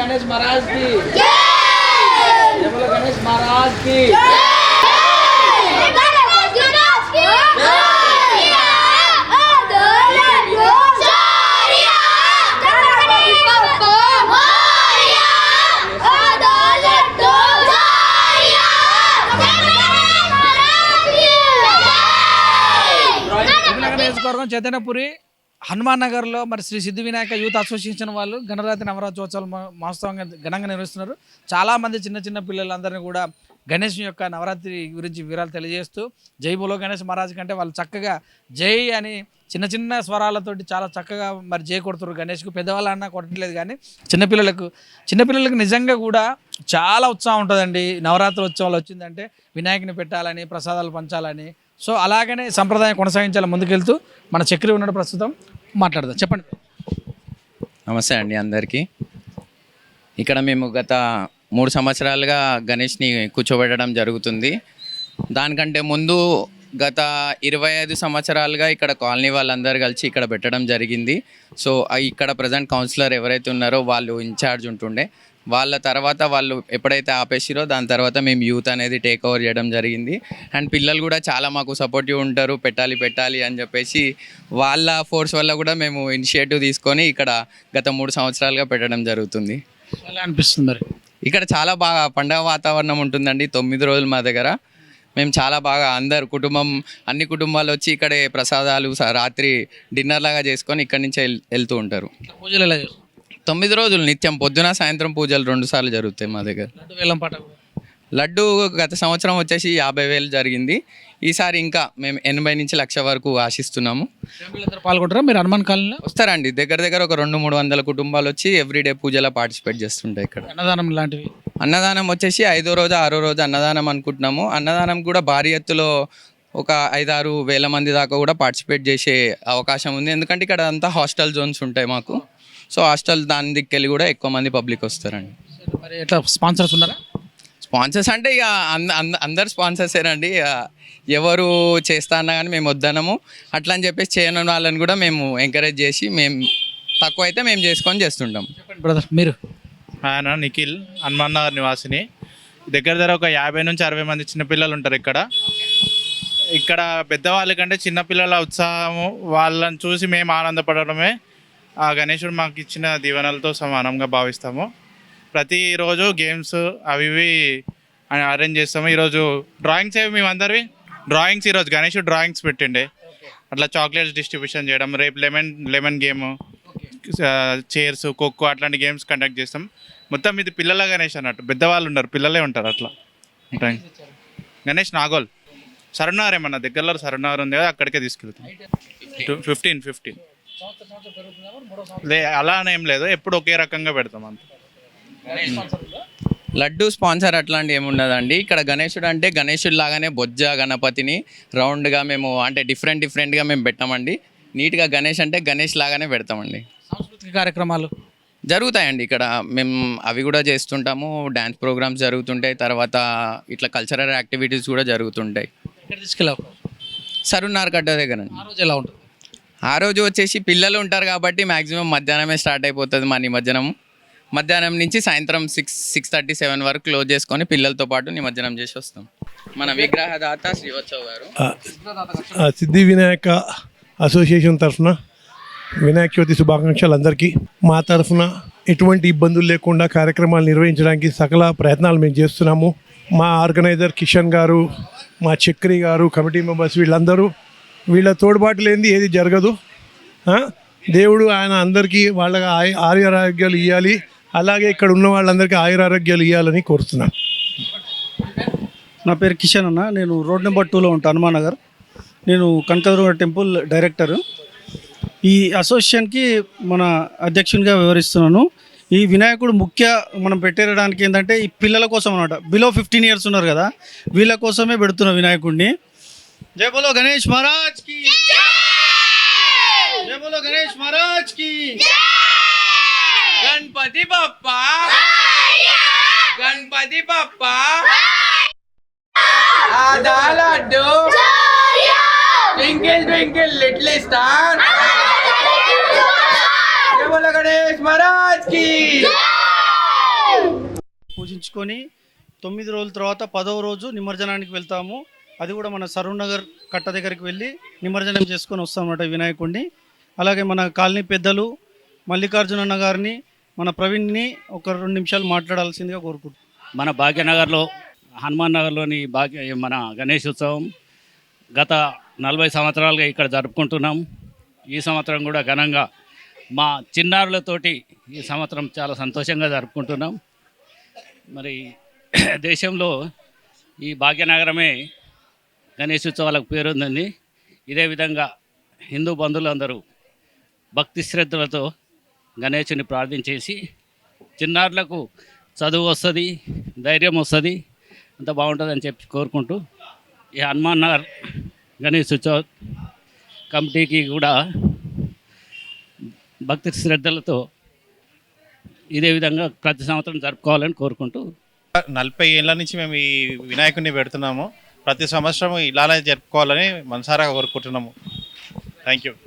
गणेश महाराज की जय बोलो गणेश महाराज की నియోజకవర్గం చైతన్యపురి హనుమాన్ నగర్లో మరి శ్రీ సిద్ధి వినాయక యూత్ అసోసియేషన్ వాళ్ళు గణరాత్రి నవరాత్రోత్సవాలు మహోత్సవంగా ఘనంగా నిర్వహిస్తున్నారు. చాలామంది చిన్న చిన్న పిల్లలందరినీ కూడా గణేష్ యొక్క నవరాత్రి గురించి వివరాలు తెలియజేస్తూ జై బోలో గణేష్ మహారాజ్ కంటే వాళ్ళు చక్కగా జై అని చిన్న చిన్న స్వరాలతోటి చాలా చక్కగా మరి జై కొడుతున్నారు గణేష్కు. పెద్దవాళ్ళన్నా కొట్టట్లేదు కానీ చిన్నపిల్లలకు నిజంగా కూడా చాలా ఉత్సాహం ఉంటుందండి. నవరాత్రి ఉత్సవాలు వచ్చిందంటే వినాయకుని పెట్టాలని ప్రసాదాలు పంచాలని. సో అలాగనే సంప్రదాయం కొనసాగించాలి ముందుకెళ్తూ. మన చక్రి ఉన్నాడు ప్రస్తుతం, మాట్లాడదాం. చెప్పండి. నమస్తే అండి అందరికీ. ఇక్కడ మేము గత 3 సంవత్సరాలుగా గణేష్ని కూర్చోబెట్టడం జరుగుతుంది. దానికంటే ముందు గత 25 సంవత్సరాలుగా ఇక్కడ కాలనీ వాళ్ళందరూ కలిసి ఇక్కడ పెట్టడం జరిగింది. సో ఇక్కడ ప్రజెంట్ కౌన్సిలర్ ఎవరైతే ఉన్నారో వాళ్ళు ఇన్ఛార్జ్ ఉంటుండే. వాళ్ళ తర్వాత వాళ్ళు ఎప్పుడైతే ఆపేసిరో దాని తర్వాత మేము యూత్ అనేది టేక్ ఓవర్ చేయడం జరిగింది. అండ్ పిల్లలు కూడా చాలా మాకు సపోర్టివ్ ఉంటారు, పెట్టాలి అని చెప్పేసి వాళ్ళ ఫోర్స్ వల్ల కూడా మేము ఇనిషియేటివ్ తీసుకొని ఇక్కడ గత 3 సంవత్సరాలుగా పెట్టడం జరుగుతుంది. ఎలా అనిపిస్తుంది మరి? ఇక్కడ చాలా బాగా పండగ వాతావరణం ఉంటుందండి. 9 రోజులు మా దగ్గర మేము చాలా బాగా అందరు అన్ని కుటుంబాలు వచ్చి ఇక్కడే ప్రసాదాలు రాత్రి డిన్నర్ లాగా చేసుకొని ఇక్కడి నుంచి వెళ్తూ ఉంటారు. పూజలు ఎలా చేస్తారు? 9 రోజులు నిత్యం పొద్దున సాయంత్రం పూజలు 2 సార్లు జరుగుతాయి మా దగ్గర. లడ్డు గత సంవత్సరం వచ్చేసి 50,000 జరిగింది. ఈసారి ఇంకా మేము 80 నుంచి 1,00,000 వరకు ఆశిస్తున్నాము. పాల్గొంటారా మీరు హనుమాన్ కాలనీలో? వస్తారండి. దగ్గర ఒక 200-300 కుటుంబాలు వచ్చి ఎవ్రీడే పూజలో పార్టిసిపేట్ చేస్తుంటాయి. ఇక్కడ అన్నదానం లాంటివి? అన్నదానం వచ్చేసి 5వ రోజు 6వ రోజు అన్నదానం అనుకుంటున్నాము. అన్నదానం కూడా భారీ ఎత్తులో ఒక 5-6 వేల మంది దాకా కూడా పార్టిసిపేట్ చేసే అవకాశం ఉంది. ఎందుకంటే ఇక్కడ అంతా హాస్టల్ జోన్స్ ఉంటాయి మాకు. సో హాస్టల్ దాని దిక్కెళ్ళి కూడా ఎక్కువ మంది పబ్లిక్ వస్తారండి. మరి ఎట్లా స్పాన్సర్స్ ఉన్నారా? స్పాన్సర్స్ అంటే ఇక అందరు స్పాన్సర్సేనండి. ఎవరు చేస్తా అన్నా కానీ మేము వద్దనము. అట్లా అని చెప్పేసి చేయని వాళ్ళని కూడా మేము ఎంకరేజ్ చేసి మేము తక్కువ అయితే మేము చేసుకొని చేస్తుంటాం. చెప్పండి బ్రదర్ మీరు. ఆయన నిఖిల్, హనుమాన్ నగర్ నివాసిని. దగ్గర ఒక 50 నుంచి 60 మంది చిన్నపిల్లలు ఉంటారు ఇక్కడ పెద్దవాళ్ళ కంటే చిన్నపిల్లల ఉత్సాహము వాళ్ళని చూసి మేము ఆనందపడడమే ఆ గణేశుడు మాకు ఇచ్చిన దీవెనలతో సమానంగా భావిస్తాము. ప్రతిరోజు గేమ్స్ అవి ఇవి అరేంజ్ చేస్తాము. ఈరోజు డ్రాయింగ్స్ మేమందరివి డ్రాయింగ్స్ ఈరోజు గణేశుడు డ్రాయింగ్స్ పెట్టిండే. అట్లా చాక్లెట్స్ డిస్ట్రిబ్యూషన్ చేయడం, రేపు లెమన్ గేమ్, చైర్స్, ఖోఖో అట్లాంటి గేమ్స్ కండక్ట్ చేస్తాం. మొత్తం ఇది పిల్లల గణేష్ అన్నట్టు. పెద్దవాళ్ళు ఉండరు, పిల్లలే ఉంటారు. అట్లా గణేష్ నాగోల్ సరునార్ ఏమన్నా దగ్గరలో సరునార్ ఉంది కదా, అక్కడికే తీసుకెళ్తాం. 15 అలా ఏం లేదు, ఎప్పుడు ఒకే రకంగా పెడతాం అంత. లడ్డు స్పాన్సర్ అట్లాంటి ఏముండదండి. ఇక్కడ గణేశుడు అంటే గణేశుడు లాగానే బొజ్జ గణపతిని రౌండ్గా మేము అంటే డిఫరెంట్గా మేము పెట్టామండి. నీట్గా గణేష్ అంటే గణేష్ లాగానే పెడతామండి. సాంస్కృతిక కార్యక్రమాలు జరుగుతాయండి ఇక్కడ. మేము అవి కూడా చేస్తుంటాము. డ్యాన్స్ ప్రోగ్రామ్స్ జరుగుతుంటాయి. తర్వాత ఇట్లా కల్చరల్ యాక్టివిటీస్ కూడా జరుగుతుంటాయి. సరునార్ కట్ట దగ్గర. ఆ రోజు ఎలా ఉంటుంది? ఆ రోజు వచ్చేసి పిల్లలు ఉంటారు కాబట్టి మ్యాక్సిమం మధ్యాహ్నమే స్టార్ట్ అయిపోతుంది మా నిమజ్జనం. మధ్యాహ్నం నుంచి సాయంత్రం 6:30-7 వరకు క్లోజ్ చేసుకొని పిల్లలతో పాటు నిమజ్జనం చేసి వస్తాం. మన విగ్రహదాత శ్రీవత్సవ్ గారు సిద్ధి వినాయక అసోసియేషన్ తరఫున వినాయక చవితి శుభాకాంక్షలు అందరికీ. మా తరఫున ఎటువంటి ఇబ్బందులు లేకుండా కార్యక్రమాలు నిర్వహించడానికి సకల ప్రయత్నాలు మేము చేస్తున్నాము. మా ఆర్గనైజర్ కిషన్ గారు, మా చక్రి గారు, కమిటీ మెంబర్స్ వీళ్ళ తోడ్పాటు లేనిది ఏది జరగదు. దేవుడు ఆయన అందరికీ వాళ్ళ ఆయురారోగ్యాలు ఇవ్వాలి. అలాగే ఇక్కడ ఉన్న వాళ్ళందరికీ ఆయురారోగ్యాలు ఇవ్వాలని కోరుతున్నాను. నా పేరు కిషన్ అన్న. నేను రోడ్ నెంబర్ 2లో ఉంటాను, హనుమాన్ నగర్. నేను కనకదుర్గ టెంపుల్ డైరెక్టర్. ఈ అసోసియేషన్కి మన అధ్యక్షునిగా వివరిస్తున్నాను. ఈ వినాయకుడు మనం పెట్టేయడానికి ఏంటంటే ఈ పిల్లల కోసం అన్నమాట. బిలో 15 ఇయర్స్ ఉన్నారు కదా, వీళ్ళ కోసమే పెడుతున్నాం వినాయకుడిని. జై బోలో గణేష్ మహారాజ్ కి జై బోలో గణేష్ మహారాజ్ కి గణపతి బప్పా గణపతి బప్పా ఆదా laddu twinkle twinkle little star. జై బోలో గణేష్ మహారాజ్ కి పూజించుకొని 9 రోజుల తర్వాత 10వ రోజు నిమజ్జనానికి వెళ్తాము. అది కూడా మన సరూర్ నగర్ కట్ట దగ్గరికి వెళ్ళి నిమజ్జనం చేసుకొని వస్తాం అన్నమాట వినాయకుడిని. అలాగే మన కాలనీ పెద్దలు మల్లికార్జునన్న గారిని, మన ప్రవీణ్ని ఒక 2 నిమిషాలు మాట్లాడాల్సిందిగా కోరుకుంటున్నాం. మన భాగ్యనగర్లో హనుమాన్ నగర్లోని మన గణేష్ ఉత్సవం గత 40 సంవత్సరాలుగా ఇక్కడ జరుపుకుంటున్నాం. ఈ సంవత్సరం కూడా ఘనంగా మా చిన్నారులతోటి ఈ సంవత్సరం చాలా సంతోషంగా జరుపుకుంటున్నాం. మరి దేశంలో ఈ భాగ్యనగరమే గణేష్ ఉత్సవాలకు పేరొందింది. ఇదే విధంగా హిందూ బంధువులందరూ భక్తి శ్రద్ధలతో గణేశుని ప్రార్థించేసి చిన్నారులకు చదువు వస్తుంది, ధైర్యం వస్తుంది, అంత బాగుంటుందని చెప్పి కోరుకుంటూ ఈ హనుమాన్ నగర్ గణేష్ ఉత్సవ కమిటీకి కూడా భక్తి శ్రద్ధలతో ఇదే విధంగా ప్రతి సంవత్సరం జరుపుకోవాలని కోరుకుంటూ 40 ఏళ్ళ నుంచి మేము ఈ వినాయకుడిని పెడుతున్నాము. ప్రతి సంవత్సరం ఇలానే జరుపుకోవాలని మనసారా కోరుకుంటున్నాము. Thank you.